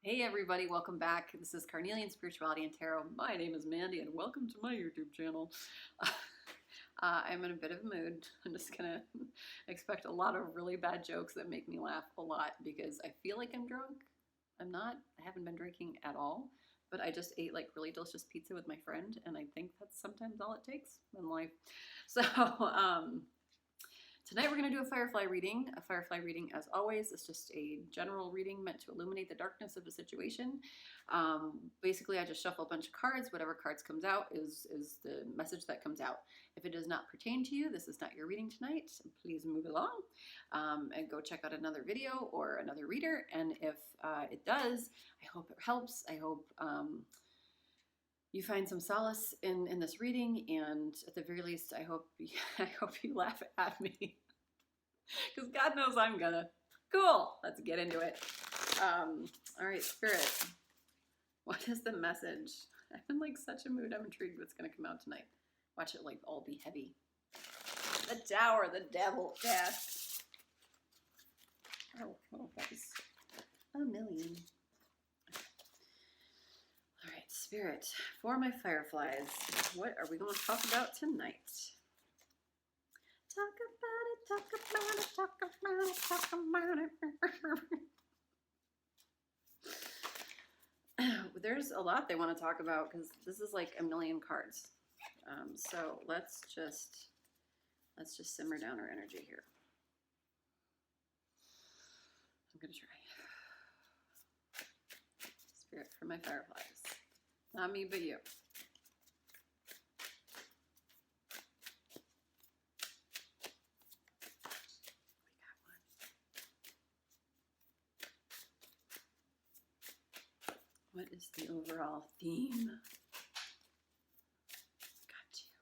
Hey everybody, welcome back. This is Carnelian Spirituality and Tarot. My name is Mandy and welcome to my YouTube channel. I'm in a bit of a mood. I'm just gonna expect a lot of really bad jokes that make me laugh a lot because I feel like I'm drunk. I'm not. I haven't been drinking at all, but I just ate like really delicious pizza with my friend and I think that's sometimes all it takes in life. So, tonight we're going to do a Firefly reading. A Firefly reading, as always, is just a general reading meant to illuminate the darkness of the situation. Basically, I just shuffle a bunch of cards. Whatever cards comes out is the message that comes out. If it does not pertain to you, this is not your reading tonight. Please move along and go check out another video or another reader. And if it does, I hope it helps. I hope you find some solace in this reading, and at the very least, I hope you laugh at me, because God knows I'm gonna. Cool. Let's get into it. All right, Spirit. What is the message? I'm in like such a mood. I'm intrigued what's gonna come out tonight. Watch it like all be heavy. The Tower, the Devil, Death. Oh, that was a million. All right, Spirit, for my fireflies, what are we going to talk about tonight? Talk about it, talk about it, talk about it, talk about it. There's a lot they want to talk about because this is like a million cards. So let's just simmer down our energy here. I'm going to try. Spirit for my fireflies. Not me, but you. We got one. What is the overall theme? Got you.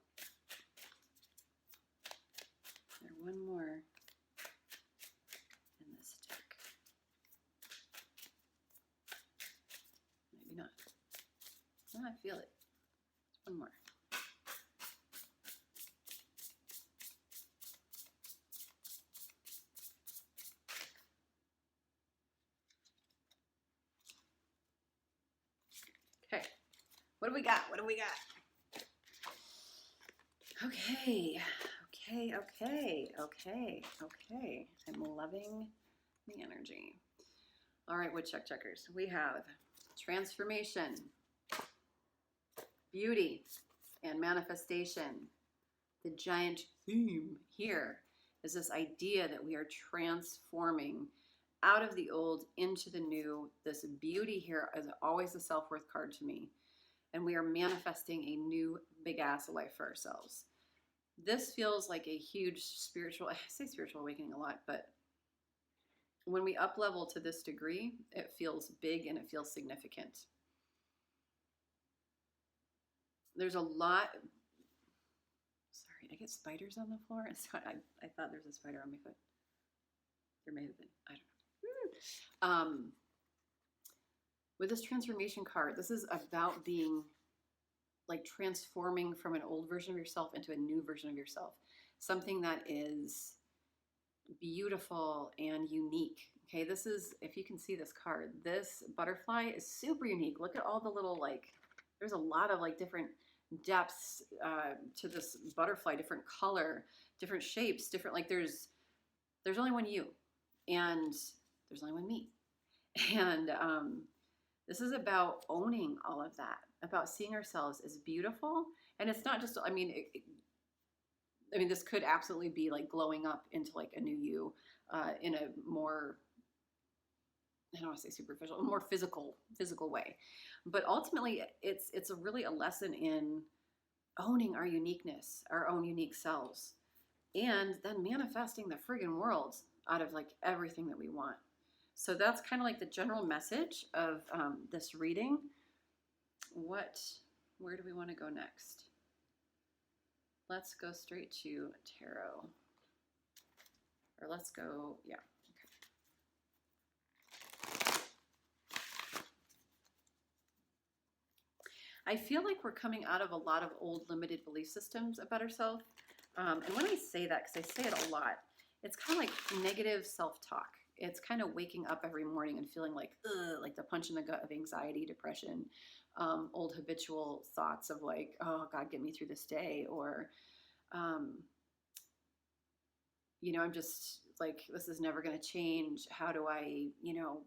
There's one more in this deck. Maybe not. Oh, I feel it. One more. Okay. What do we got? What do we got? Okay. Okay. I'm loving the energy. All right, woodchuck checkers. We have transformation, beauty, and manifestation. The giant theme here is this idea that we are transforming out of the old into the new. This beauty here is always a self-worth card to me. And we are manifesting a new big ass life for ourselves. This feels like a huge spiritual, I say spiritual awakening a lot, but when we up level to this degree, it feels big and it feels significant. There's a lot. Sorry, I get spiders on the floor. And so I thought there was a spider on my foot. There may have been. I don't know. With this transformation card, this is about being like transforming from an old version of yourself into a new version of yourself. Something that is beautiful and unique. Okay, this is, if you can see this card, this butterfly is super unique. Look at all the little, like, there's a lot of like different depths to this butterfly, different color, different shapes, different, like there's only one you and there's only one me. And this is about owning all of that, about seeing ourselves as beautiful. And it's not just, I mean, this could absolutely be like glowing up into like a new you in a more, I don't want to say superficial, a more physical way. But ultimately, it's really a lesson in owning our uniqueness, our own unique selves, and then manifesting the friggin' world out of like everything that we want. So that's kind of like the general message of this reading. Where do we want to go next? Let's go straight to tarot. Or let's go, yeah. Okay. I feel like we're coming out of a lot of old limited belief systems about ourselves. And when I say that, because I say it a lot, it's kind of like negative self-talk. it's kind of waking up every morning and feeling like, ugh, like the punch in the gut of anxiety, depression, old habitual thoughts of like, oh God, get me through this day. Or, you know, I'm just like, this is never going to change. How do I, you know,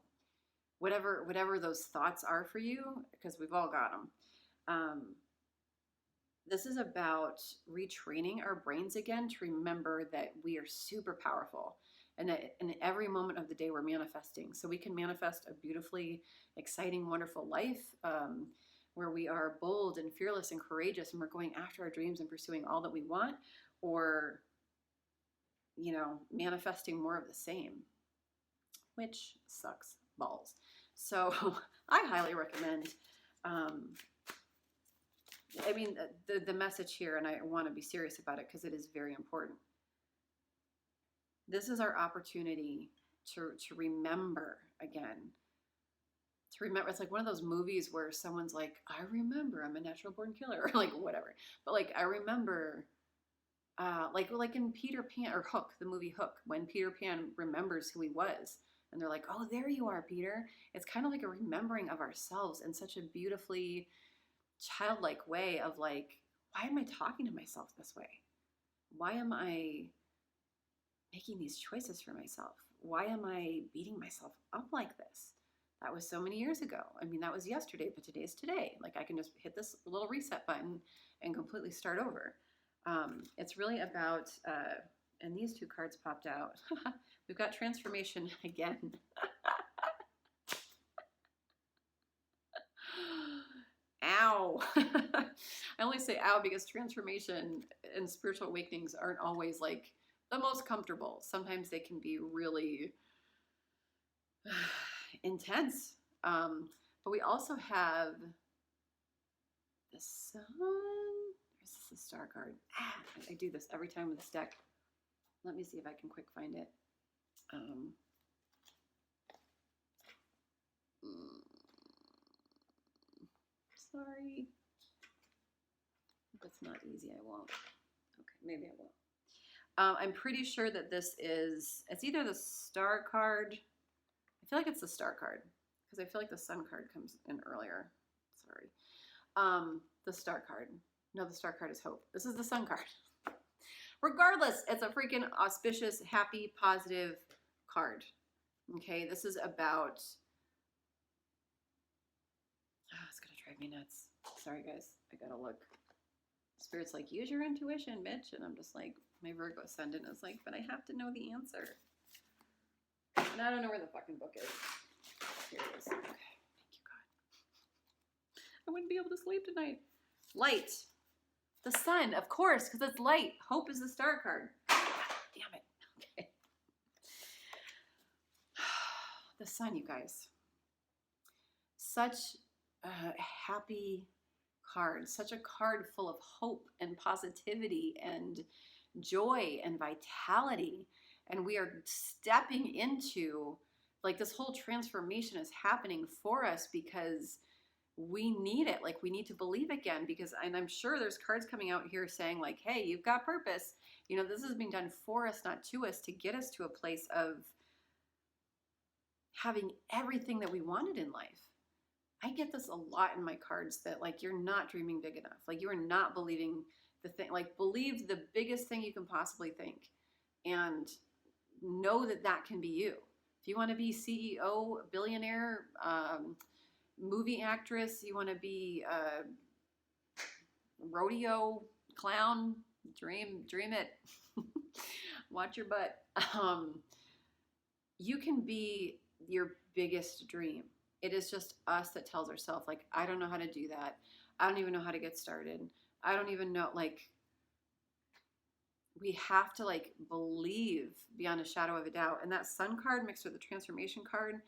whatever those thoughts are for you, because we've all got them. This is about retraining our brains again to remember that we are super powerful and that in every moment of the day we're manifesting. So we can manifest a beautifully exciting, wonderful life where we are bold and fearless and courageous and we're going after our dreams and pursuing all that we want, or, you know, manifesting more of the same, which sucks balls. So I highly recommend, I mean, the message here, and I want to be serious about it because it is very important. This is our opportunity to remember again. To remember, it's like one of those movies where someone's like, I remember I'm a natural born killer, or like whatever. But like, I remember, like in Peter Pan, or Hook, the movie Hook, when Peter Pan remembers who he was. And they're like, oh, there you are, Peter. It's kind of like a remembering of ourselves in such a beautifully childlike way of like, why am I talking to myself this way? Why am I making these choices for myself? Why am I beating myself up like this? That was so many years ago. I mean, that was yesterday, but today's today. Like I can just hit this little reset button and completely start over. It's really about, and these two cards popped out. We've got transformation again. Ow. I only say ow because transformation and spiritual awakenings aren't always like the most comfortable. Sometimes they can be really intense. But we also have the sun. This is the star card. I do this every time with this deck. Let me see if I can quick find it. Sorry. If it's not easy, I won't. Okay, maybe I won't. I'm pretty sure that this is, it's either the star card. I feel like it's the star card because I feel like the sun card comes in earlier. Sorry. The star card. No, the star card is hope. This is the sun card. Regardless, it's a freaking auspicious, happy, positive card. Okay, this is about, oh, it's gonna drive me nuts. Sorry guys, I gotta look. Spirit's like, use your intuition, Mitch. And I'm just like, my Virgo ascendant is like, but I have to know the answer. And I don't know where the fucking book is. Here it is. Okay, thank you, God. I wouldn't be able to sleep tonight. Light. The sun, of course, because it's light. Hope is the star card. Damn it. Okay. The sun, you guys. Such a happy card. Such a card full of hope and positivity and joy and vitality. And we are stepping into, like, this whole transformation is happening for us because we need it. Like, we need to believe again because, and I'm sure there's cards coming out here saying like, hey, you've got purpose. You know, this is being done for us, not to us, to get us to a place of having everything that we wanted in life. I get this a lot in my cards that like, you're not dreaming big enough. Like you are not believing the thing, like believe the biggest thing you can possibly think and know that that can be you. If you want to be CEO, billionaire, movie actress, you want to be a rodeo clown, dream it. Watch your butt. You can be your biggest dream. It is just us that tells ourselves like, I don't know how to do that. I don't even know how to get started. I don't even know, like, we have to like believe beyond a shadow of a doubt. And that sun card mixed with the transformation card,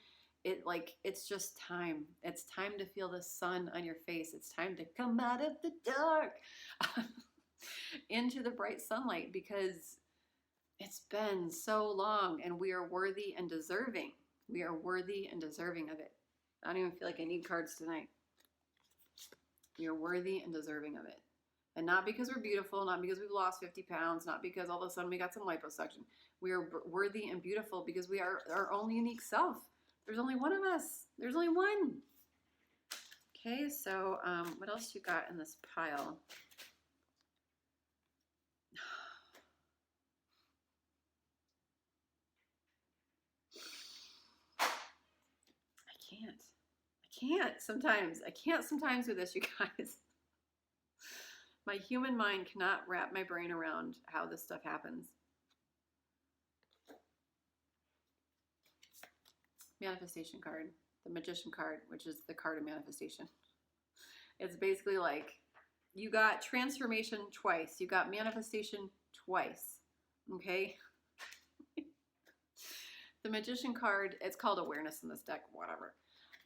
it's just time. It's time to feel the sun on your face. It's time to come out of the dark into the bright sunlight because it's been so long and we are worthy and deserving. We are worthy and deserving of it. I don't even feel like I need cards tonight. We are worthy and deserving of it. And not because we're beautiful, not because we've lost 50 pounds, not because all of a sudden we got some liposuction. We are worthy and beautiful because we are our own unique self. There's only one of us. There's only one. Okay, so what else you got in this pile? I can't sometimes with this, you guys. My human mind cannot wrap my brain around how this stuff happens. Manifestation card, the Magician card, which is the card of manifestation. It's basically like you got transformation twice. You got manifestation twice. Okay? The Magician card, it's called awareness in this deck, whatever.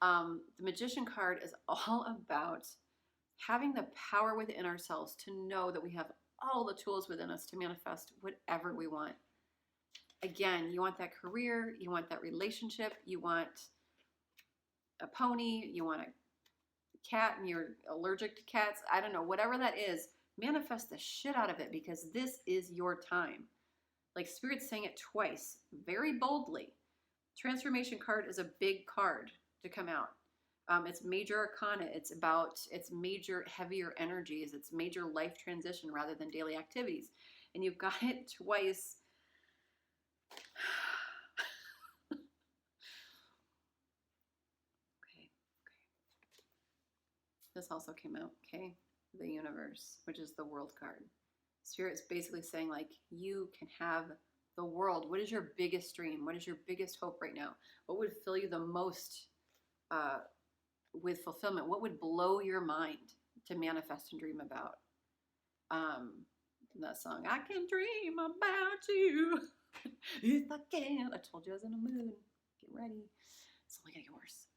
The Magician card is all about having the power within ourselves to know that we have all the tools within us to manifest whatever we want. Again, you want that career, you want that relationship, you want a pony, you want a cat and you're allergic to cats. I don't know, whatever that is, manifest the shit out of it because this is your time. Like Spirit's saying it twice, very boldly. Transformation card is a big card to come out. It's major arcana. It's about its major, heavier energies. It's major life transition rather than daily activities. And you've got it twice. Okay. This also came out, okay? The universe, which is the world card. Spirit's basically saying, like, you can have the world. What is your biggest dream? What is your biggest hope right now? What would fill you the most with fulfillment? What would blow your mind to manifest and dream about? That song, I can dream about you if I can. I told you I was in a mood. Get ready. It's only gonna get worse.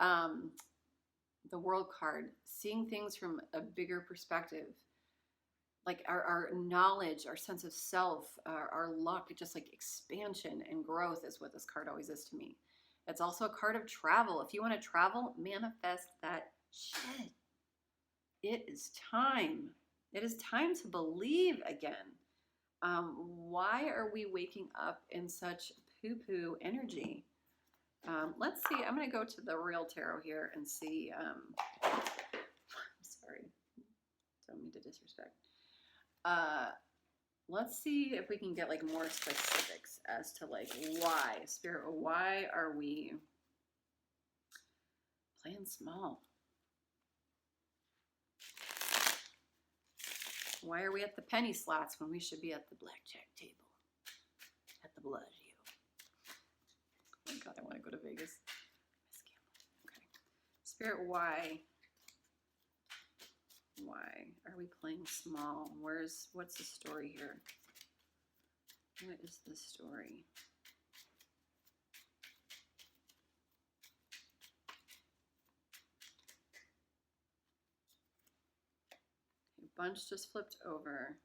The world card, seeing things from a bigger perspective, like our knowledge, our sense of self, our luck, just like expansion and growth is what this card always is to me. It's also a card of travel. If you want to travel, manifest that shit. It is time. It is time to believe again. Why are we waking up in such poo-poo energy? Let's see. I'm going to go to the real tarot here and see. Sorry. Don't mean to disrespect. Let's see if we can get like more specifics as to like why, Spirit, why are we playing small? Why are we at the penny slots when we should be at the blackjack table? At the Bellagio. Oh my God, I want to go to Vegas. Okay. Spirit, why? Why are we playing small? What's the story here? What is the story? Okay, bunch just flipped over.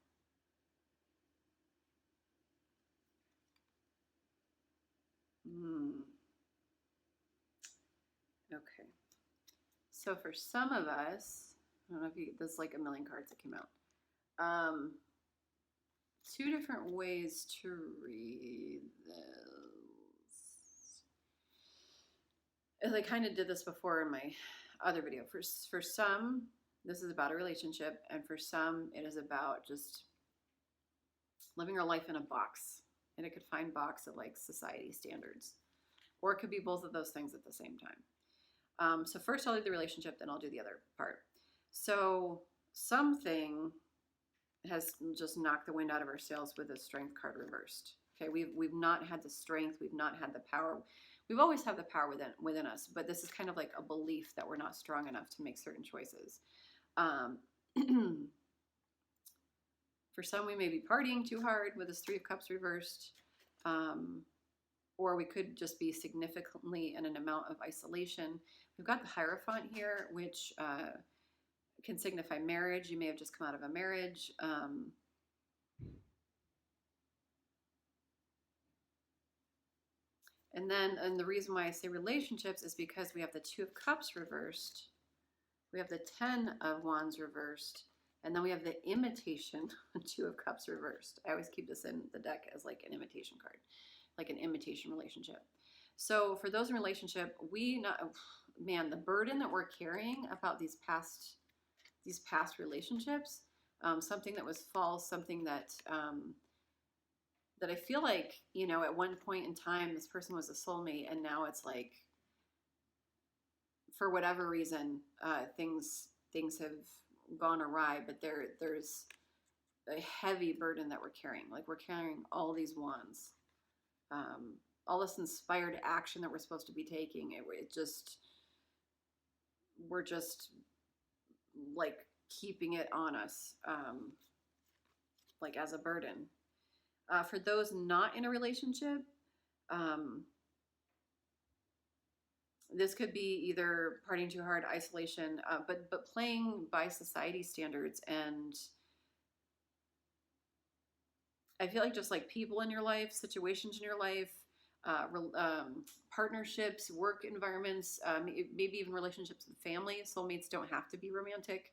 Okay. So for some of us, I don't know if you, there's like a million cards that came out. Two different ways to read this. As I kind of did this before in my other video. For some, this is about a relationship, and for some, it is about just living our life in a box, in a confined box of like society standards. Or it could be both of those things at the same time. So first I'll do the relationship, then I'll do the other part. So something has just knocked the wind out of our sails with the strength card reversed. Okay, we've not had the strength, we've not had the power. We've always had the power within us, but this is kind of like a belief that we're not strong enough to make certain choices. For some, we may be partying too hard with this Three of Cups reversed, or we could just be significantly in an amount of isolation. We've got the Hierophant here, which can signify marriage. You may have just come out of a marriage. And the reason why I say relationships is because we have the Two of Cups reversed. We have the Ten of Wands reversed. And then we have the imitation, Two of Cups reversed. I always keep this in the deck as like an imitation card, like an imitation relationship. So for those in relationship, man, the burden that we're carrying about these past relationships, something that was false, something that that I feel like, you know, at one point in time, this person was a soulmate, and now it's like, for whatever reason, things have gone awry, but there's a heavy burden that we're carrying. Like, we're carrying all these wands, all this inspired action that we're supposed to be taking. We're just like keeping it on us, like as a burden. For those not in a relationship, this could be either partying too hard, isolation, but playing by society standards. And I feel like just like people in your life, situations in your life, partnerships, work environments, maybe even relationships with family. Soulmates don't have to be romantic.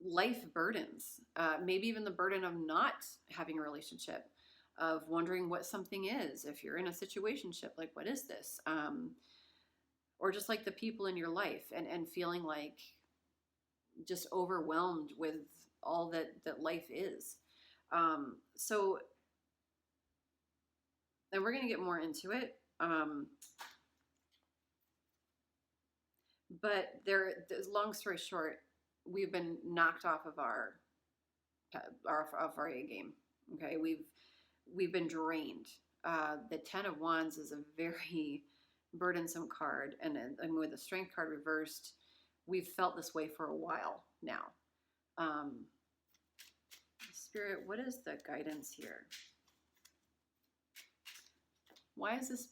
Life burdens, maybe even the burden of not having a relationship, of wondering what something is. If you're in a situationship, like, what is this? Or just like the people in your life, and feeling like just overwhelmed with all that life is. So, and we're going to get more into it. But long story short, we've been knocked off of our A game. Okay, we've been drained. The Ten of Wands is a very burdensome card, and with the Strength card reversed, we've felt this way for a while now. Spirit, what is the guidance here? Why is this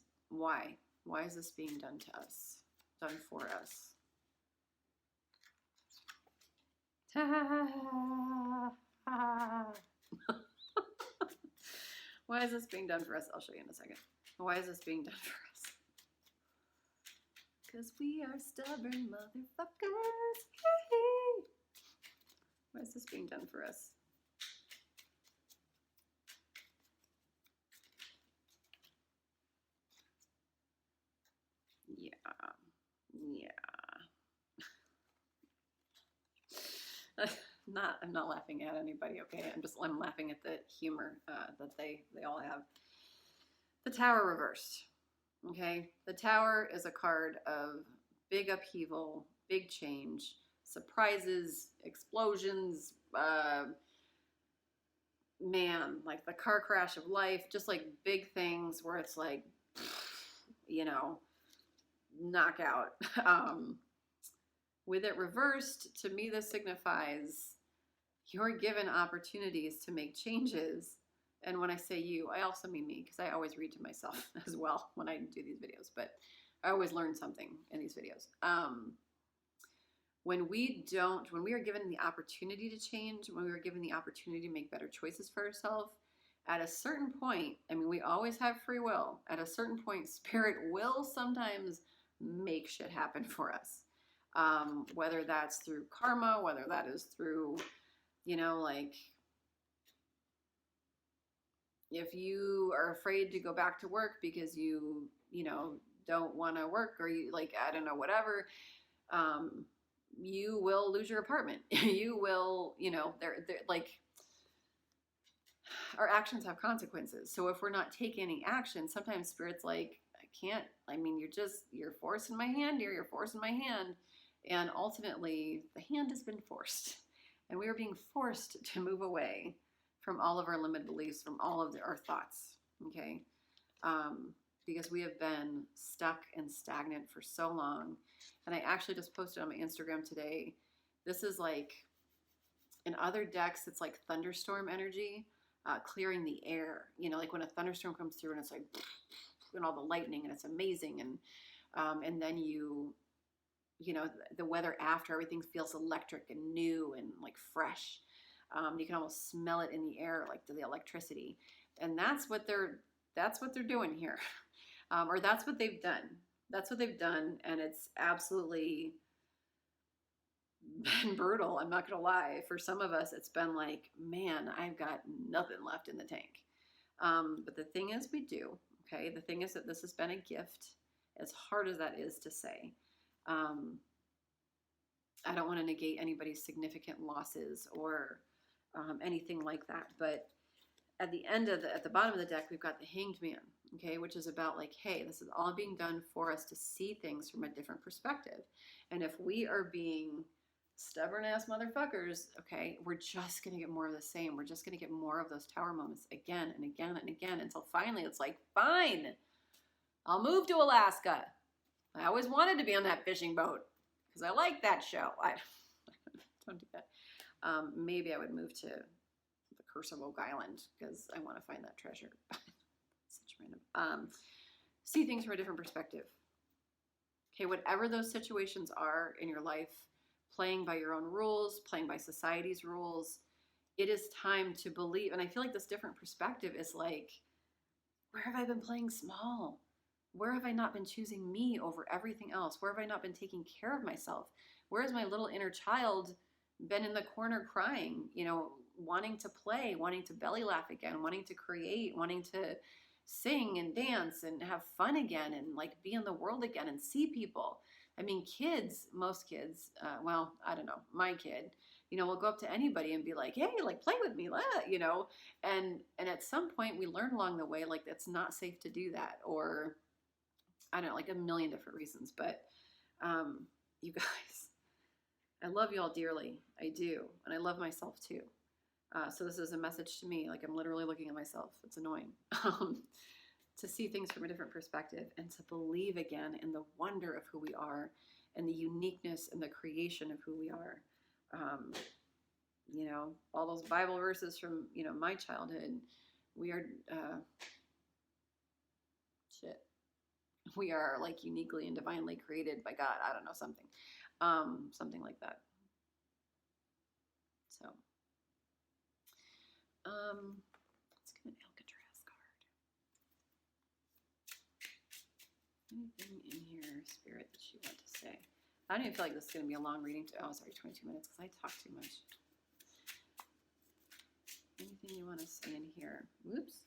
being done to us? Done for us? Why is this being done for us? I'll show you in a second. Why is this being done for us? Because we are stubborn motherfuckers. Why is this being done for us? Yeah. I'm not laughing at anybody, okay? I'm laughing at the humor that they all have. The Tower reversed, okay? The Tower is a card of big upheaval, big change, surprises, explosions, man, like the car crash of life, just like big things where it's like, you know, knockout. With it reversed, to me, this signifies you're given opportunities to make changes. And when I say you, I also mean me, because I always read to myself as well when I do these videos, but I always learn something in these videos. When we are given the opportunity to change, when we are given the opportunity to make better choices for ourselves, at a certain point, I mean, we always have free will. At a certain point, Spirit will sometimes make shit happen for us. Whether that's through karma, whether that is through, you know, like, if you are afraid to go back to work because you know, don't want to work, or you, like, I don't know, whatever, you will lose your apartment. You will, you know, they're like, our actions have consequences. So if we're not taking any action, sometimes Spirit's like, I can't, I mean, you're forcing my hand here, you're forcing my hand. And ultimately, the hand has been forced. And we are being forced to move away from all of our limited beliefs, from all of our thoughts, okay? Because we have been stuck and stagnant for so long. And I actually just posted on my Instagram today, this is like, in other decks, it's like thunderstorm energy, clearing the air. You know, like when a thunderstorm comes through and it's like, and all the lightning, and it's amazing. And then you know, the weather after, everything feels electric and new and like fresh. You can almost smell it in the air, like the electricity. And that's what they're doing here. Or that's what they've done. That's what they've done. And it's absolutely been brutal. I'm not going to lie. For some of us, it's been like, man, I've got nothing left in the tank. But the thing is, we do. Okay. The thing is that this has been a gift, as hard as that is to say. I don't want to negate anybody's significant losses or anything like that. But at the end of at the bottom of the deck, we've got the Hanged Man, okay, which is about like, hey, this is all being done for us to see things from a different perspective. And if we are being stubborn ass motherfuckers, okay, we're just going to get more of the same. We're just going to get more of those tower moments again and again and again until finally it's like, fine, I'll move to Alaska. I always wanted to be on that fishing boat because I like that show. I don't do that. Maybe I would move to the Curse of Oak Island because I want to find that treasure. Such random. See things from a different perspective. Okay, whatever those situations are in your life, playing by your own rules, playing by society's rules, it is time to believe. And I feel like this different perspective is like, where have I been playing small? Where have I not been choosing me over everything else? Where have I not been taking care of myself? Where has my little inner child been in the corner crying, you know, wanting to play, wanting to belly laugh again, wanting to create, wanting to sing and dance and have fun again and like be in the world again and see people. I mean, kids, most kids, well, I don't know, my kid, you know, will go up to anybody and be like, hey, like play with me, you know, and at some point we learn along the way, like it's not safe to do that, or I don't know, like a million different reasons. But you guys, I love you all dearly. I do. And I love myself too. So this is a message to me. Like I'm literally looking at myself. It's annoying. To see things from a different perspective and to believe again in the wonder of who we are and the uniqueness and the creation of who we are. You know, all those Bible verses from, you know, my childhood, we are, we are like uniquely and divinely created by God. I don't know, something like that. So, let's get an Alcatraz card. Anything in here, Spirit, that you want to say? I don't even feel like this is going to be a long reading. Oh, sorry, 22 minutes because I talk too much. Anything you want to say in here? Whoops.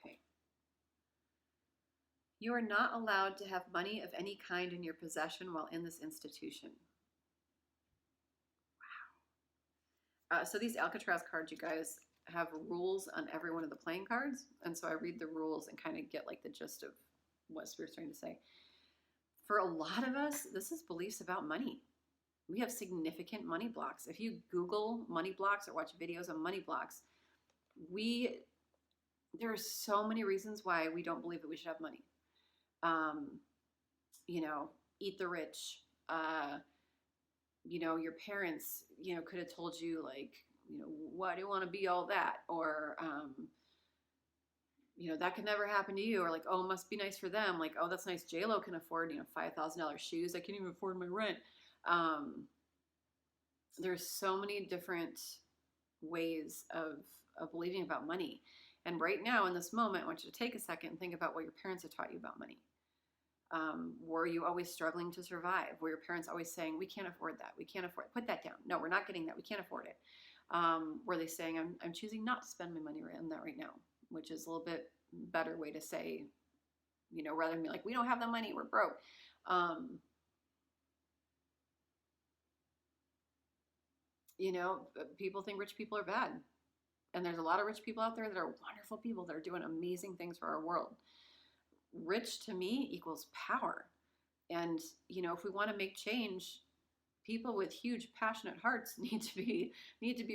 Okay. You are not allowed to have money of any kind in your possession while in this institution. Wow. So these Alcatraz cards, you guys, have rules on every one of the playing cards. And so I read the rules and kind of get like the gist of what Spirit's trying to say. For a lot of us, this is beliefs about money. We have significant money blocks. If you Google money blocks or watch videos on money blocks, there are so many reasons why we don't believe that we should have money. You know, eat the rich. You know, your parents, you know, could have told you like, you know, why do you want to be all that? Or, you know, that could never happen to you. Or like, oh, it must be nice for them. Like, oh, that's nice. J-Lo can afford, you know, $5,000 shoes. I can't even afford my rent. There's so many different ways of believing about money. And right now in this moment, I want you to take a second and think about what your parents have taught you about money. Were you always struggling to survive? Were your parents always saying, we can't afford that. We can't afford it. Put that down. No, we're not getting that. We can't afford it. Were they saying, I'm choosing not to spend my money on that right now, which is a little bit better way to say, you know, rather than be like, we don't have the money, we're broke. You know, people think rich people are bad. And there's a lot of rich people out there that are wonderful people that are doing amazing things for our world. Rich to me equals power. And, you know, if we want to make change, people with huge passionate hearts need to be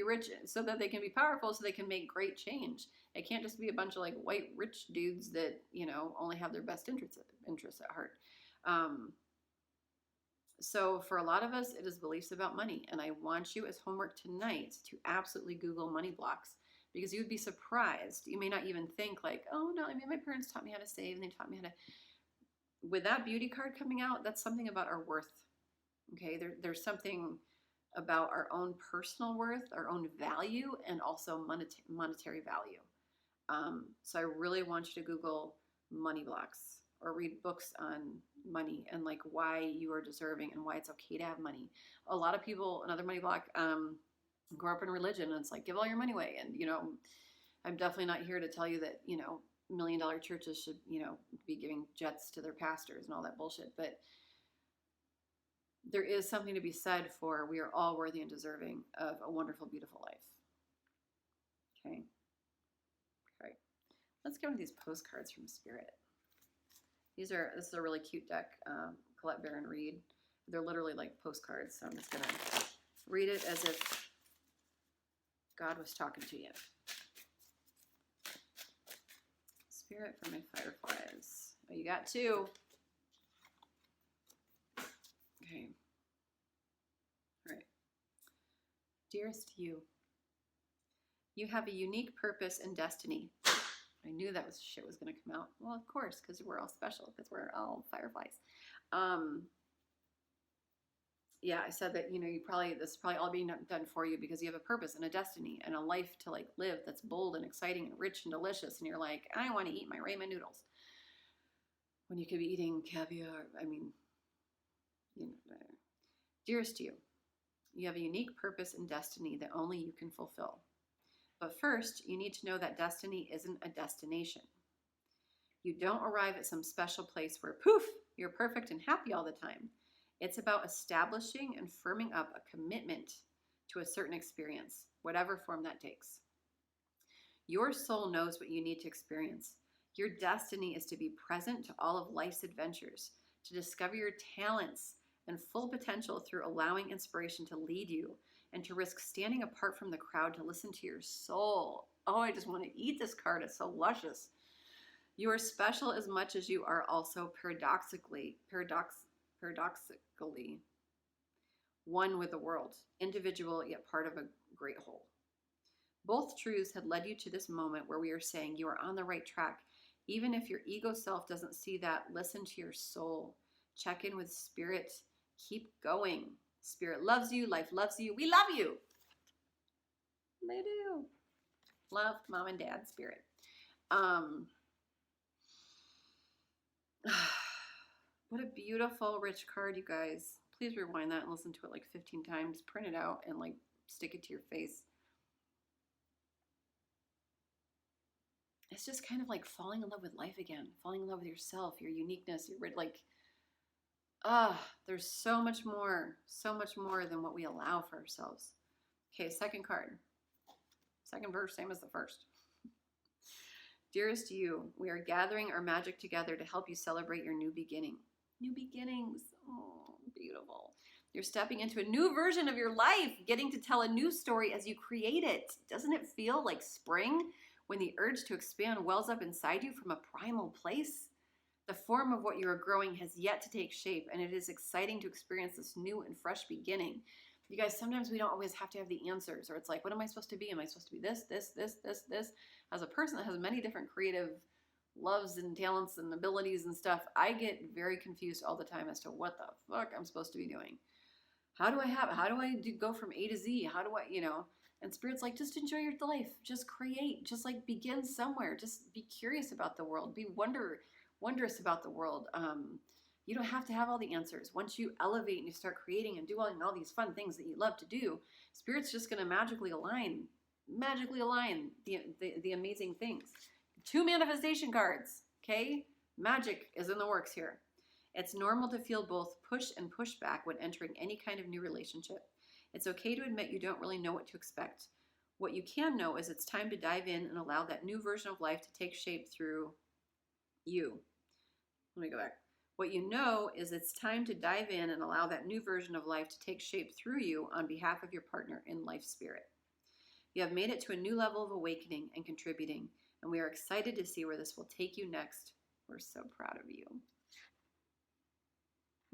rich so that they can be powerful, so they can make great change. It can't just be a bunch of like white rich dudes that, you know, only have their best interests at heart. So for a lot of us, it is beliefs about money. And I want you as homework tonight to absolutely Google money blocks, because you would be surprised. You may not even think like, oh no, I mean, my parents taught me how to save and they taught me how to, with that beauty card coming out, that's something about our worth. Okay. There's something about our own personal worth, our own value, and also monetary value. So I really want you to Google money blocks, or read books on money and like why you are deserving and why it's okay to have money. A lot of people, another money block, grow up in religion and it's like, give all your money away. And, you know, I'm definitely not here to tell you that, you know, $1 million churches should, you know, be giving jets to their pastors and all that bullshit. But there is something to be said for we are all worthy and deserving of a wonderful, beautiful life. Okay. Okay. Let's go with these postcards from Spirit. This is a really cute deck, Colette Baron read. They're literally like postcards, so I'm just going to read it as if God was talking to you. Spirit for my fireflies. Oh, you got 2. Okay. All right. Dearest you, you have a unique purpose and destiny. I knew that shit was going to come out. Well, of course, because we're all special, because we're all fireflies. Yeah, I said that, you know, this is probably all being done for you because you have a purpose and a destiny and a life to like live that's bold and exciting and rich and delicious. And you're like, I want to eat my ramen noodles. When you could be eating caviar. I mean, you know, dearest you, you have a unique purpose and destiny that only you can fulfill. But first, you need to know that destiny isn't a destination. You don't arrive at some special place where, poof, you're perfect and happy all the time. It's about establishing and firming up a commitment to a certain experience, whatever form that takes. Your soul knows what you need to experience. Your destiny is to be present to all of life's adventures, to discover your talents and full potential through allowing inspiration to lead you, and to risk standing apart from the crowd to listen to your soul. Oh, I just want to eat this card. It's so luscious. You are special as much as you are also paradoxically one with the world, individual yet part of a great whole. Both truths had led you to this moment where we are saying you are on the right track. Even if your ego self doesn't see that, listen to your soul. Check in with Spirit. Keep going. Spirit loves you. Life loves you. We love you. They do. Love, Mom and Dad, Spirit. What a beautiful, rich card, you guys. Please rewind that and listen to it like 15 times. Print it out and like stick it to your face. It's just kind of like falling in love with life again. Falling in love with yourself, your uniqueness, your like, there's so much more than what we allow for ourselves. Okay, second card. Second verse, same as the first. Dearest you, we are gathering our magic together to help you celebrate your new beginning. New beginnings. Oh, beautiful. You're stepping into a new version of your life, getting to tell a new story as you create it. Doesn't it feel like spring when the urge to expand wells up inside you from a primal place? The form of what you are growing has yet to take shape, and it is exciting to experience this new and fresh beginning. You guys, sometimes we don't always have to have the answers, or it's like, what am I supposed to be? Am I supposed to be this? As a person that has many different creative loves and talents and abilities and stuff, I get very confused all the time as to what the fuck I'm supposed to be doing. How do I go from A to Z? How do I, and Spirit's like, just enjoy your life. Just create. Just like begin somewhere. Just be curious about the world. Be wondrous about the world. You don't have to have all the answers. Once you elevate and you start creating and doing all these fun things that you love to do, Spirit's just going to magically align the amazing things. 2 manifestation cards, okay? Magic is in the works here. It's normal to feel both push and pushback when entering any kind of new relationship. It's okay to admit you don't really know what to expect. What you can know is it's time to dive in and allow that new version of life to take shape through you. Let me go back. What you know is it's time to dive in and allow that new version of life to take shape through you on behalf of your partner in life spirit. You have made it to a new level of awakening and contributing, and we are excited to see where this will take you next. We're so proud of you.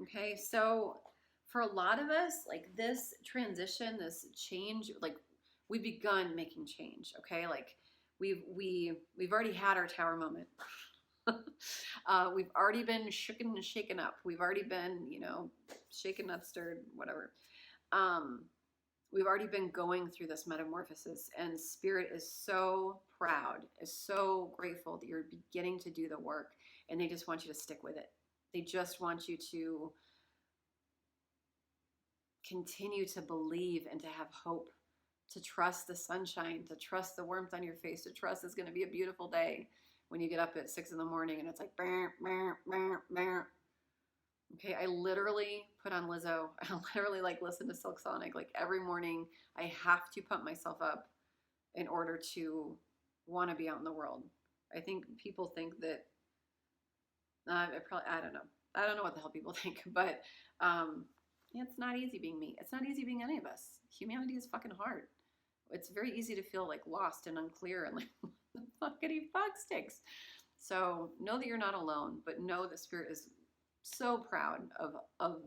Okay, so for a lot of us, like this transition, this change, like we've begun making change, okay? Like we've already had our tower moment. We've already been shooken and shaken up. We've already been, shaken up, stirred, whatever. we've already been going through this metamorphosis, and Spirit is so proud, is so grateful that you're beginning to do the work, and they just want you to stick with it. They just want you to continue to believe and to have hope, to trust the sunshine, to trust the warmth on your face, to trust it's going to be a beautiful day when you get up at 6 in the morning and it's like, bah, bah, bah, bah. Okay, I literally put on Lizzo. I literally like listen to Silk Sonic. Like every morning I have to pump myself up in order to want to be out in the world. I think people think that, I don't know. I don't know what the hell people think, but it's not easy being me. It's not easy being any of us. Humanity is fucking hard. It's very easy to feel like lost and unclear and like, what the fuckity fuck sticks. So know that you're not alone, but know that Spirit is so proud of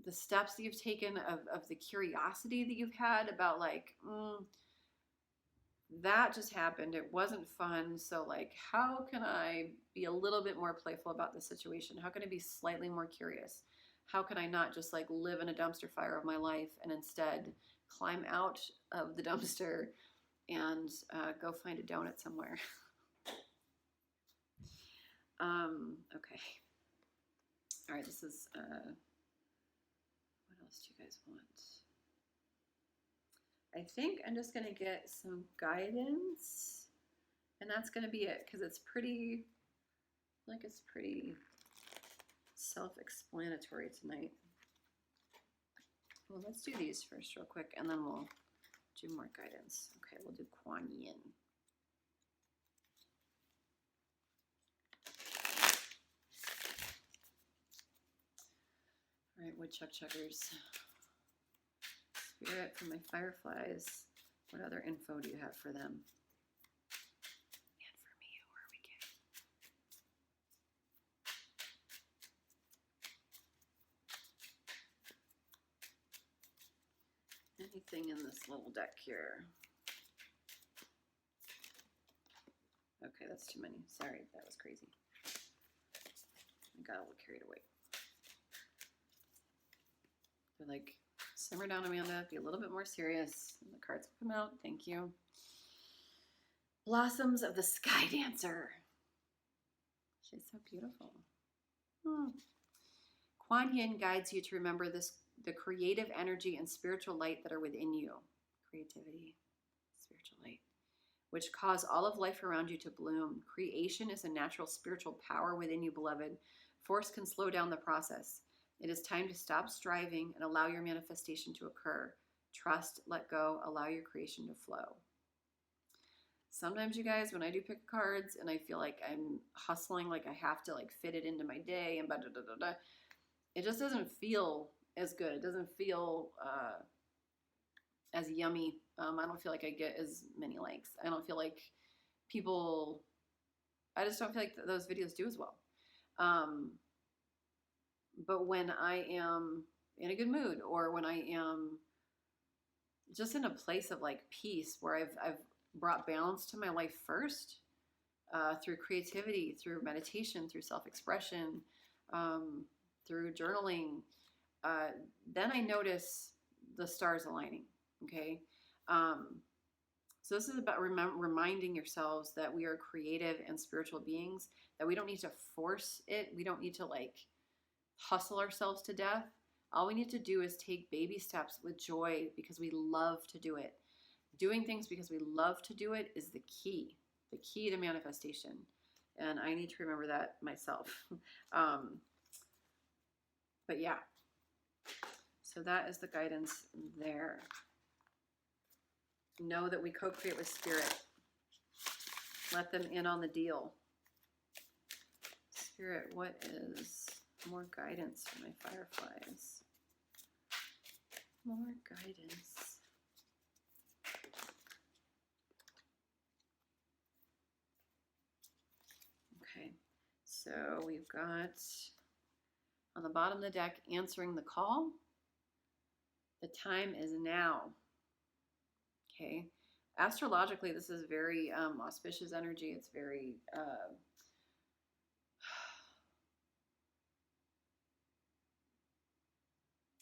the steps that you've taken, of the curiosity that you've had about like, that just happened. It wasn't fun. So like, how can I be a little bit more playful about the situation? How can I be slightly more curious? How can I not just like live in a dumpster fire of my life and instead climb out of the dumpster and go find a donut somewhere? Okay. All right, this is, what else do you guys want? I think I'm just going to get some guidance, and that's going to be it, because it's pretty, like it's pretty self-explanatory tonight. Well, let's do these first real quick, and then we'll do more guidance. Okay, we'll do Kuan Yin. All right, woodchuck chuggers. Spirit for my fireflies. What other info do you have for them? And for me, who are we getting? Anything in this little deck here? Okay, that's too many. Sorry, that was crazy. I got a little carried away. They're like, simmer down, Amanda. Be a little bit more serious. And the cards come out. Thank you. Blossoms of the Sky Dancer. She's so beautiful. Kuan Yin guides you to remember the creative energy and spiritual light that are within you. Creativity, spiritual light, which cause all of life around you to bloom. Creation is a natural spiritual power within you, beloved. Force can slow down the process. It is time to stop striving and allow your manifestation to occur. Trust, let go, allow your creation to flow. Sometimes, you guys, when I do pick cards and I feel like I'm hustling, like I have to like fit it into my day and blah, blah, blah, blah, it just doesn't feel as good. It doesn't feel as yummy. I don't feel like I get as many likes. I don't feel like people, I just don't feel like those videos do as well. But when I am in a good mood, or when I am just in a place of like peace, where I've brought balance to my life first, through creativity, through meditation, through self-expression, through journaling, then I notice the stars aligning. Okay. So this is about reminding yourselves that we are creative and spiritual beings, that we don't need to force it. We don't need to like hustle ourselves to death. All we need to do is take baby steps with joy, because we love to do it. Doing things because we love to do it is the key to manifestation. And I need to remember that myself. But yeah, so that is the guidance there. Know that we co-create with Spirit. Let them in on the deal. Spirit, what is more guidance for my fireflies? More guidance. Okay, so we've got on the bottom of the deck, answering the call. The time is now. Okay, astrologically, this is very auspicious energy. It's very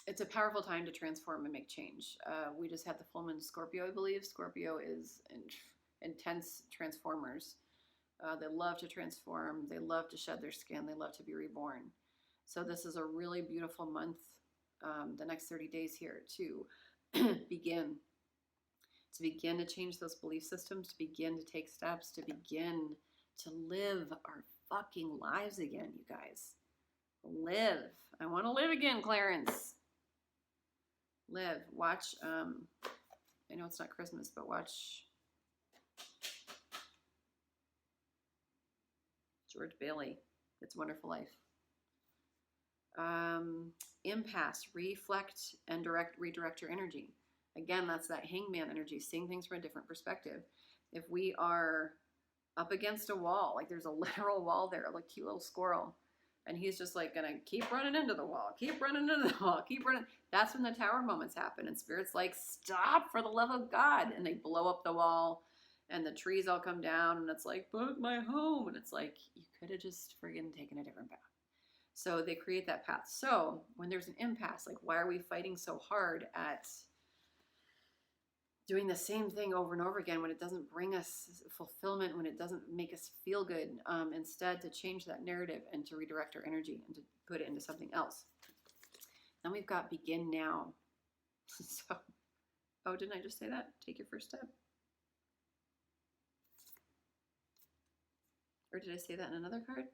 it's a powerful time to transform and make change. We just had the full moon Scorpio, I believe. Scorpio is intense transformers. They love to transform. They love to shed their skin. They love to be reborn. So this is a really beautiful month, the next 30 days here, to begin to change those belief systems, to begin to take steps, to begin to live our fucking lives again, you guys. Live. I want to live again, Clarence. Live. Watch, I know it's not Christmas, but watch George Bailey, It's a Wonderful Life. Impasse, reflect and redirect your energy. Again, that's that hangman energy, seeing things from a different perspective. If we are up against a wall, like there's a literal wall there, like a cute little squirrel, and he's just like gonna keep running into the wall, keep running into the wall, keep running. That's when the tower moments happen, and Spirit's like, stop for the love of God, and they blow up the wall, and the trees all come down, and it's like, but my home, and it's like, you could have just friggin' taken a different path. So they create that path. So when there's an impasse, like why are we fighting so hard at doing the same thing over and over again when it doesn't bring us fulfillment, when it doesn't make us feel good? Instead, to change that narrative and to redirect our energy and to put it into something else. Then we've got begin now. So, oh, didn't I just say that? Take your first step. Or did I say that in another card?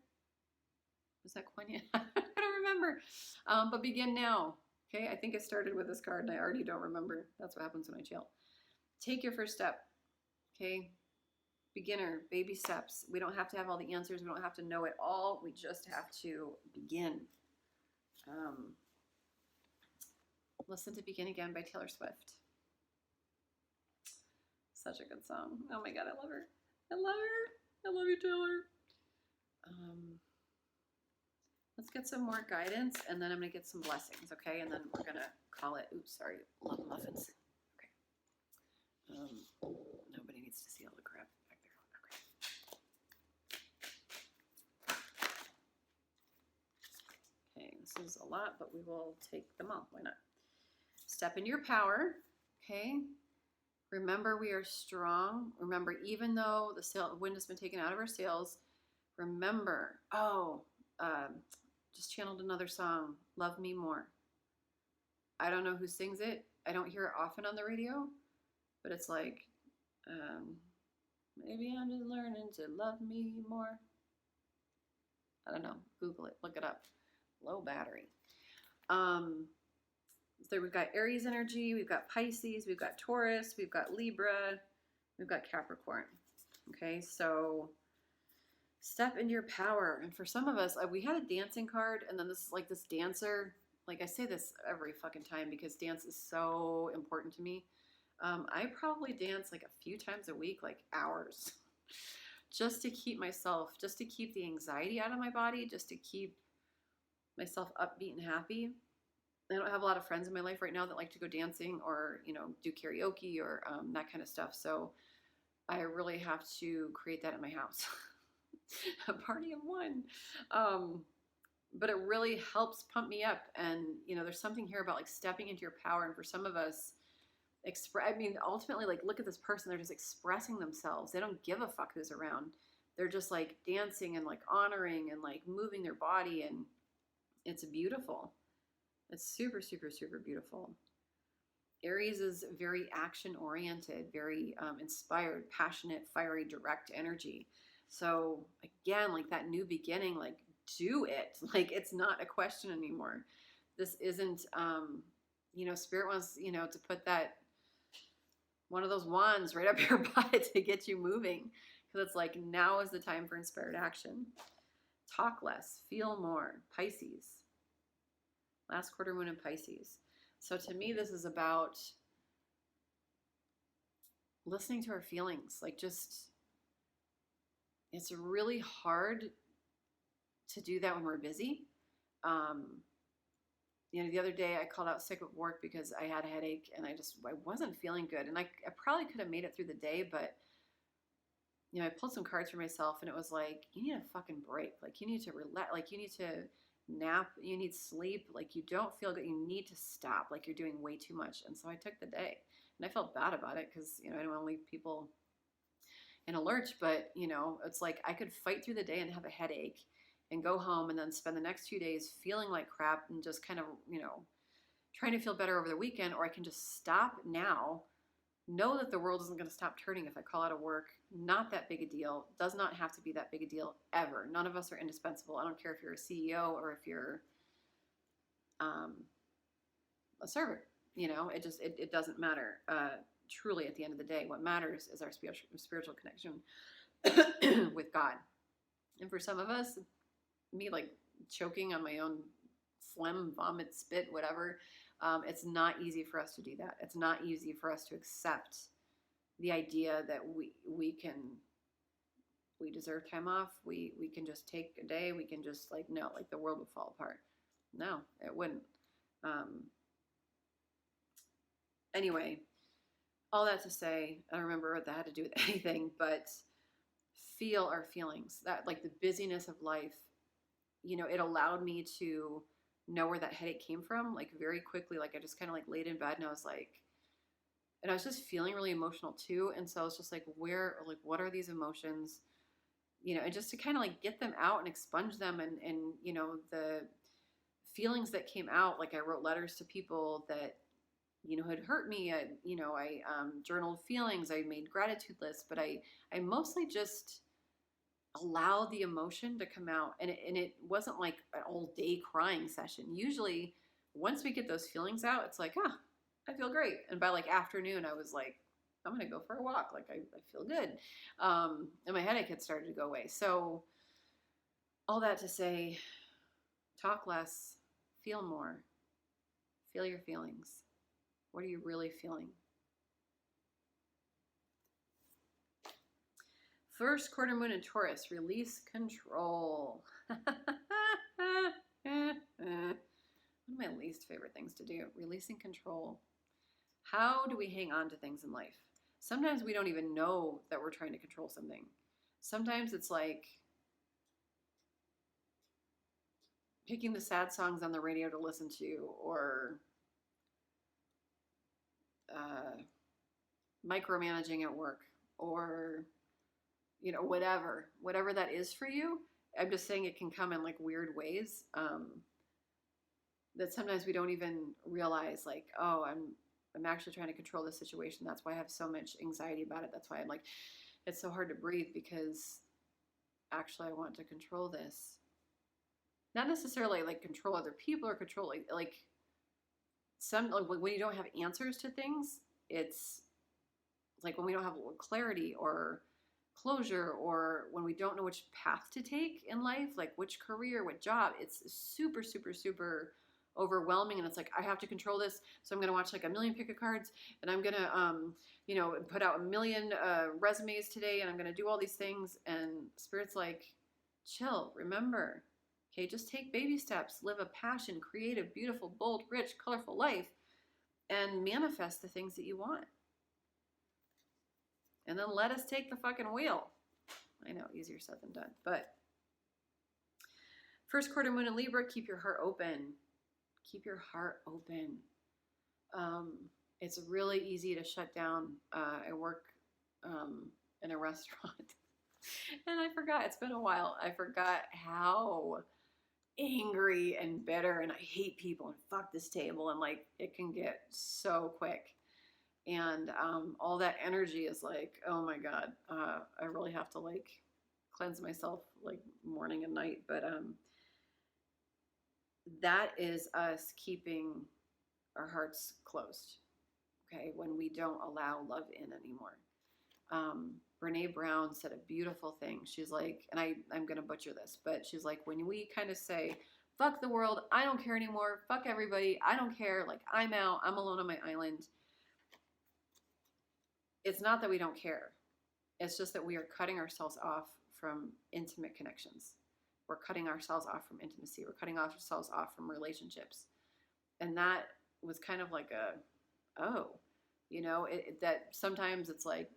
Was that Kuan Yin? I don't remember. But begin now. Okay, I think I started with this card and I already don't remember. That's what happens when I chill. Take your first step. Okay, beginner, baby steps. We don't have to have all the answers. We don't have to know it all. We just have to begin. Listen to Begin Again by Taylor Swift. Such a good song. Oh my God, I love her. I love her. I love you, Taylor. Let's get some more guidance, and then I'm going to get some blessings, okay? And then we're going to call it, oops, sorry, love muffins. Okay. Nobody needs to see all the crap back there. Okay. Okay, this is a lot, but we will take them all. Why not? Step into your power, okay? Remember, we are strong. Remember, even though the wind has been taken out of our sails, remember, just channeled another song, Love Me More. I don't know who sings it. I don't hear it often on the radio, but it's like, maybe I'm just learning to love me more. I don't know. Google it. Look it up. Low battery. So we've got Aries energy, we've got Pisces, we've got Taurus, we've got Libra, we've got Capricorn. Okay, so step into your power. And for some of us, we had a dancing card, and then this dancer, like I say this every fucking time because dance is so important to me. I probably dance like a few times a week, like hours, just to keep the anxiety out of my body, just to keep myself upbeat and happy. I don't have a lot of friends in my life right now that like to go dancing or, do karaoke or that kind of stuff. So I really have to create that in my house. A party of one. But it really helps pump me up. And, there's something here about like stepping into your power. And for some of us, ultimately, like, look at this person. They're just expressing themselves. They don't give a fuck who's around. They're just like dancing and like honoring and like moving their body. And it's beautiful. It's super, super, super beautiful. Aries is very action-oriented, very inspired, passionate, fiery, direct energy. So again, like that new beginning, like do it. Like it's not a question anymore. This isn't, Spirit wants, to put that one of those wands right up your butt to get you moving. Because it's like now is the time for inspired action. Talk less, feel more. Pisces. Last quarter moon in Pisces. So to me, this is about listening to our feelings. Like it's really hard to do that when we're busy. The other day I called out sick at work because I had a headache and I wasn't feeling good. And I probably could have made it through the day, but I pulled some cards for myself and it was like, you need a fucking break. Like you need to relax. Like you need to nap, you need sleep, like you don't feel good, you need to stop, like you're doing way too much. And so I took the day, and I felt bad about it because, I don't want to leave people in a lurch, but it's like I could fight through the day and have a headache and go home and then spend the next 2 days feeling like crap and just kind of, trying to feel better over the weekend, or I can just stop now, know that the world isn't going to stop turning if I call out of work. Not that big a deal. Does not have to be that big a deal ever. None of us are indispensable. I don't care if you're a CEO or if you're a servant. It doesn't matter. Truly, at the end of the day, what matters is our spiritual connection with God. And for some of us, me like choking on my own phlegm, vomit, spit, whatever, it's not easy for us to do that. It's not easy for us to accept the idea that we deserve time off. We can just take a day. We can just no, like the world would fall apart. No, it wouldn't. Anyway, all that to say, I don't remember what that had to do with anything, but feel our feelings. That like the busyness of life, it allowed me to know where that headache came from, like very quickly. Like I just kind of like laid in bed and I was like, and I was just feeling really emotional too. And so I was just like, what are these emotions? And just to kind of like get them out and expunge them, and the feelings that came out, like I wrote letters to people that, had hurt me. I journaled feelings. I made gratitude lists, but I mostly just allowed the emotion to come out. And it wasn't like an all day crying session. Usually once we get those feelings out, it's like, I feel great. And by like afternoon, I was like, I'm going to go for a walk. Like I feel good. And my headache had started to go away. So all that to say, talk less, feel more, feel your feelings. What are you really feeling? First quarter moon in Taurus, release control. One of my least favorite things to do, releasing control. How do we hang on to things in life? Sometimes we don't even know that we're trying to control something. Sometimes it's like picking the sad songs on the radio to listen to, or micromanaging at work, or whatever that is for you. I'm just saying it can come in like weird ways that sometimes we don't even realize, like, oh, I'm actually trying to control the situation. That's why I have so much anxiety about it. That's why I'm like, it's so hard to breathe, because actually I want to control this. Not necessarily like control other people or control like when you don't have answers to things. It's like when we don't have clarity or closure, or when we don't know which path to take in life, like which career, what job. It's super, super, super overwhelming, and it's like, I have to control this, so I'm going to watch like a million pick-a cards, and I'm going to put out a million resumes today, and I'm going to do all these things. And Spirit's like, chill, remember, okay, just take baby steps, live a passion, creative, beautiful, bold, rich, colorful life, and manifest the things that you want. And then let us take the fucking wheel. I know, easier said than done. But first quarter moon in Libra, keep your heart open. Keep your heart open. It's really easy to shut down. I work in a restaurant. And I forgot, it's been a while. I forgot how angry and bitter and I hate people and fuck this table, and like it can get so quick. And all that energy is like, oh my God, I really have to like cleanse myself like morning and night. But that is us keeping our hearts closed, okay, when we don't allow love in anymore. Brene Brown said a beautiful thing. She's like, and I'm going to butcher this, but she's like, when we kind of say, fuck the world, I don't care anymore, fuck everybody, I don't care, like I'm out, I'm alone on my island. It's not that we don't care. It's just that we are cutting ourselves off from intimate connections. We're cutting ourselves off from intimacy. We're cutting ourselves off from relationships. And that was kind of like that sometimes it's like,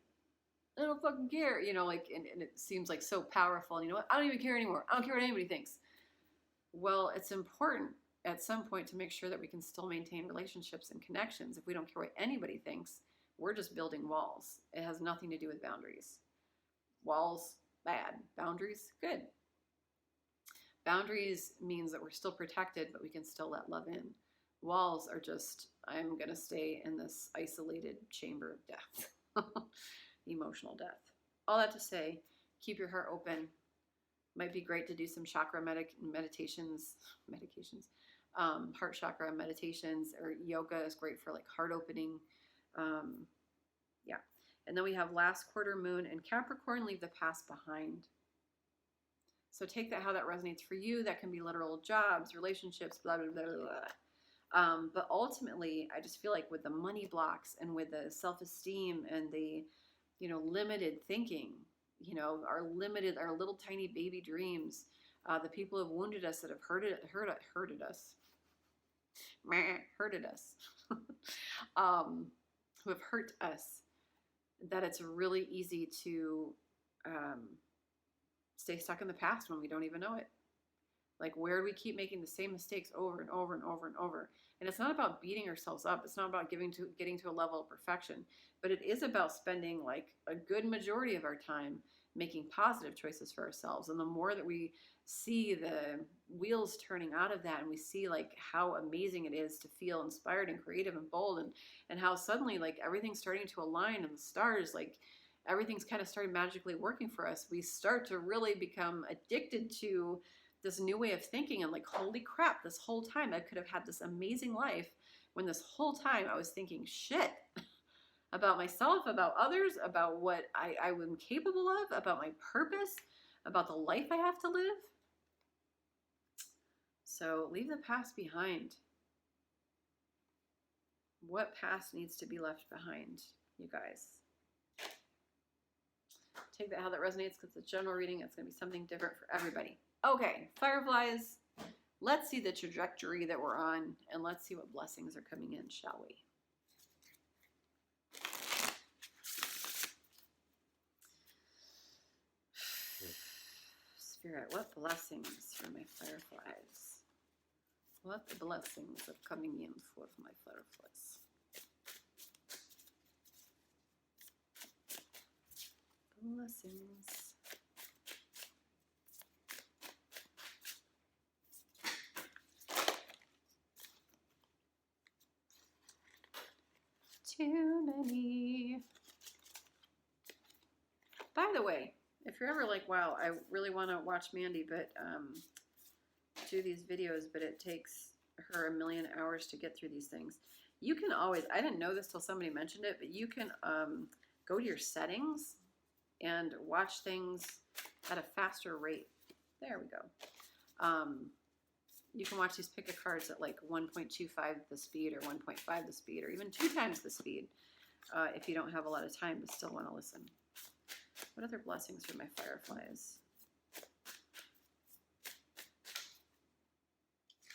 I don't fucking care, like, and it seems like so powerful. You know what? I don't even care anymore. I don't care what anybody thinks. Well, it's important at some point to make sure that we can still maintain relationships and connections. If we don't care what anybody thinks, we're just building walls. It has nothing to do with boundaries. Walls, bad. Boundaries, good. Boundaries means that we're still protected, but we can still let love in. Walls are just, I'm going to stay in this isolated chamber of death, emotional death. All that to say, keep your heart open. Might be great to do some chakra meditations, heart chakra meditations, or yoga is great for like heart opening. Yeah. And then we have last quarter moon and Capricorn, leave the past behind. So take that how that resonates for you. That can be literal jobs, relationships, blah, blah, blah, blah. But ultimately, I just feel like with the money blocks and with the self-esteem and the, limited thinking, our little tiny baby dreams, the people who have wounded us, that have hurted us, who have hurt us, that it's really easy to stay stuck in the past when we don't even know it. Like, where do we keep making the same mistakes over and over and over and over? And it's not about beating ourselves up. It's not about getting to a level of perfection, but it is about spending like a good majority of our time making positive choices for ourselves. And the more that we see the wheels turning out of that, and we see like how amazing it is to feel inspired and creative and bold, and how suddenly like everything's starting to align and the stars, like everything's kind of started magically working for us, we start to really become addicted to this new way of thinking. And like, holy crap, this whole time I could have had this amazing life, when this whole time I was thinking shit about myself, about others, about what I am capable of, about my purpose, about the life I have to live. So leave the past behind. What past needs to be left behind, you guys? Take that how that resonates, because it's a general reading. It's going to be something different for everybody. Okay, Fireflies, let's see the trajectory that we're on, and let's see what blessings are coming in, shall we? Spirit, what blessings for my Fireflies? What blessings are coming in for my Fireflies? Blessings. Too many. By the way, if you're ever like, wow, I really want to watch Mandi, but do these videos, but it takes her 1,000,000 hours to get through these things. You can always, I didn't know this till somebody mentioned it, but you can go to your settings and watch things at a faster rate. There we go. You can watch these pick of cards at like 1.25 the speed, or 1.5 the speed, or even 2 times the speed, if you don't have a lot of time but still want to listen. What other blessings for my Fireflies?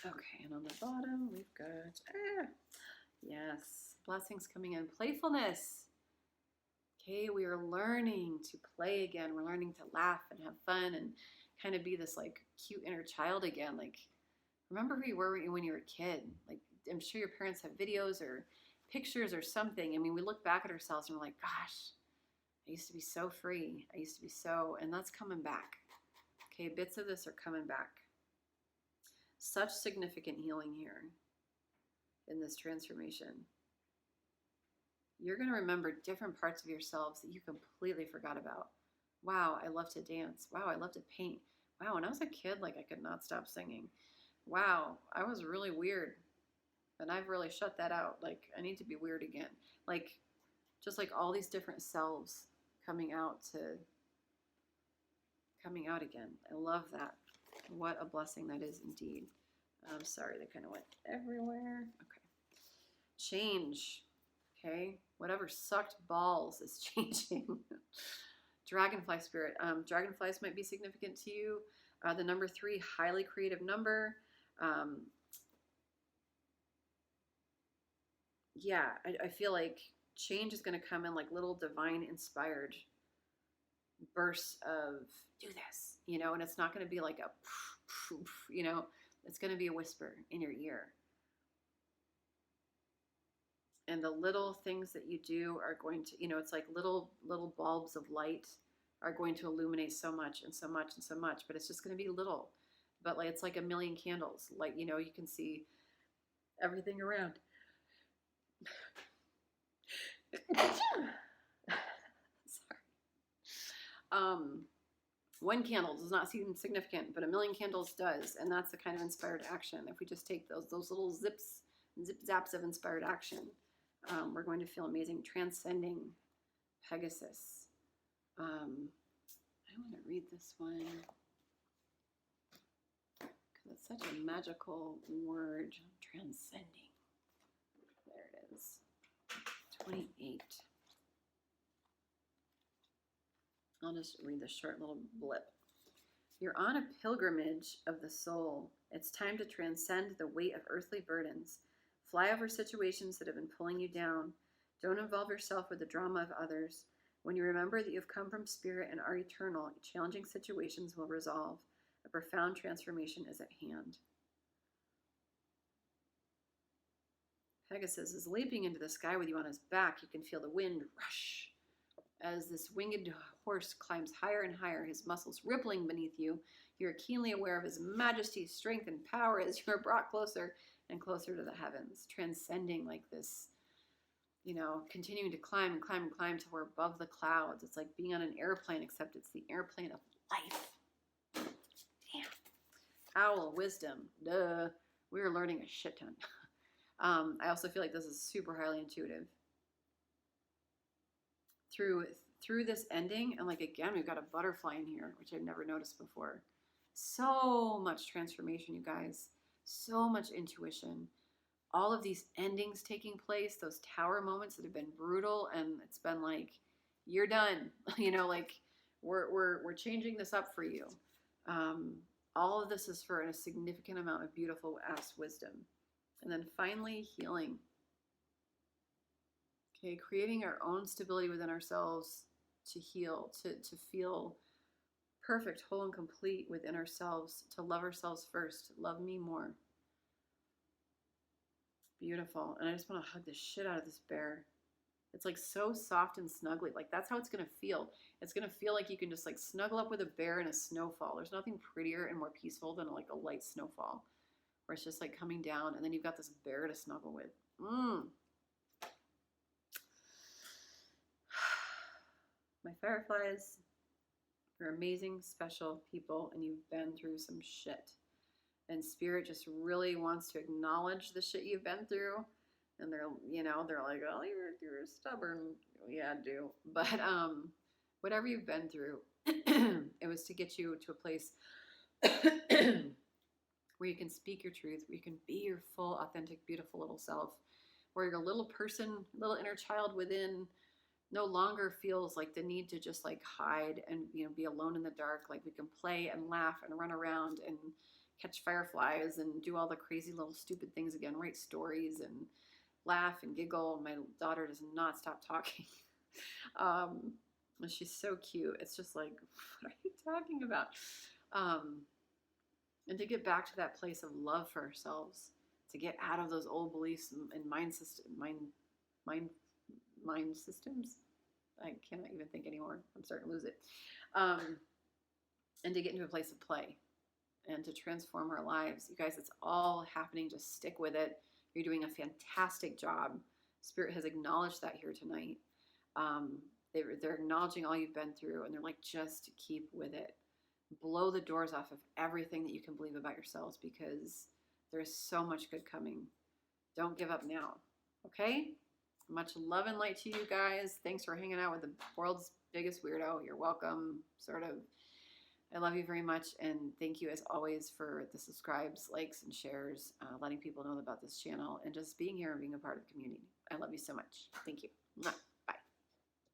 Okay, and on the bottom we've got, yes, blessings coming in. Playfulness. Okay, we are learning to play again. We're learning to laugh and have fun and kind of be this like cute inner child again. Like, remember who you were when you were a kid. Like, I'm sure your parents have videos or pictures or something. I mean, we look back at ourselves and we're like, gosh, I used to be so free. I used to be so, and that's coming back. Okay, bits of this are coming back. Such significant healing here in this transformation. You're going to remember different parts of yourselves that you completely forgot about. Wow, I love to dance. Wow, I love to paint. Wow, when I was a kid, like I could not stop singing. Wow, I was really weird. And I've really shut that out. Like, I need to be weird again. Like, just like all these different selves coming out again. I love that. What a blessing that is indeed. I'm sorry, they kind of went everywhere. Okay. Change. Okay. Whatever sucked balls is changing. Dragonfly spirit. Dragonflies might be significant to you. The number 3, highly creative number. Yeah, I feel like change is going to come in like little divine inspired bursts of do this, and it's not going to be like a, It's going to be a whisper in your ear. And the little things that you do are going to, it's like little bulbs of light are going to illuminate so much and so much and so much, but it's just going to be little. But like it's like a million candles. Like, you can see everything around. Sorry. One candle does not seem significant, but a million candles does, and that's the kind of inspired action. If we just take those little zip zaps of inspired action, we're going to feel amazing. Transcending Pegasus. I want to read this one because it's such a magical word. Transcending. There it is. 28. I'll just read this short little blip. You're on a pilgrimage of the soul. It's time to transcend the weight of earthly burdens. Fly over situations that have been pulling you down. Don't involve yourself with the drama of others. When you remember that you've come from spirit and are eternal, challenging situations will resolve. A profound transformation is at hand. Pegasus is leaping into the sky with you on his back. You can feel the wind rush as this winged horse climbs higher and higher, his muscles rippling beneath you. You're keenly aware of his majesty, strength, and power as you are brought closer and closer to the heavens, transcending like this, continuing to climb and climb and climb till we're above the clouds. It's like being on an airplane, except it's the airplane of life. Damn. Owl, wisdom. Duh. We were learning a shit ton. I also feel like this is super highly intuitive. Through this ending, and like again, we've got a butterfly in here, which I've never noticed before. So much transformation, you guys. So much intuition. All of these endings taking place, those tower moments that have been brutal, and it's been like, you're done. Like we're changing this up for you. All of this is for a significant amount of beautiful ass wisdom. And then finally, healing. Okay, creating our own stability within ourselves to heal, to feel perfect, whole, and complete within ourselves, to love ourselves first. Love me more. Beautiful. And I just want to hug the shit out of this bear. It's like so soft and snuggly. Like that's how it's going to feel. It's going to feel like you can just like snuggle up with a bear in a snowfall. There's nothing prettier and more peaceful than like a light snowfall where it's just like coming down and then you've got this bear to snuggle with. My fireflies, you're amazing, special people, and you've been through some shit. And spirit just really wants to acknowledge the shit you've been through. And they're like, oh, you're stubborn. Yeah, I do. But whatever you've been through, it was to get you to a place where you can speak your truth, where you can be your full, authentic, beautiful little self, where your little person, little inner child within no longer feels like the need to just like hide and be alone in the dark. Like we can play and laugh and run around and catch fireflies and do all the crazy little stupid things again, write stories and laugh and giggle. My daughter does not stop talking. And she's so cute. It's just like, what are you talking about? And to get back to that place of love for ourselves, to get out of those old beliefs and mind systems. I cannot even think anymore. I'm starting to lose it. And to get into a place of play and to transform our lives. You guys, it's all happening. Just stick with it. You're doing a fantastic job. Spirit has acknowledged that here tonight. They're acknowledging all you've been through, and they're like, just keep with it. Blow the doors off of everything that you can believe about yourselves, because there's so much good coming. Don't give up now. Okay? Much love and light to you guys. Thanks for hanging out with the world's biggest weirdo. You're welcome, sort of. I love you very much, and thank you as always for the subscribes, likes, and shares, letting people know about this channel, and just being here and being a part of the community. I love you so much. Thank you. Mwah.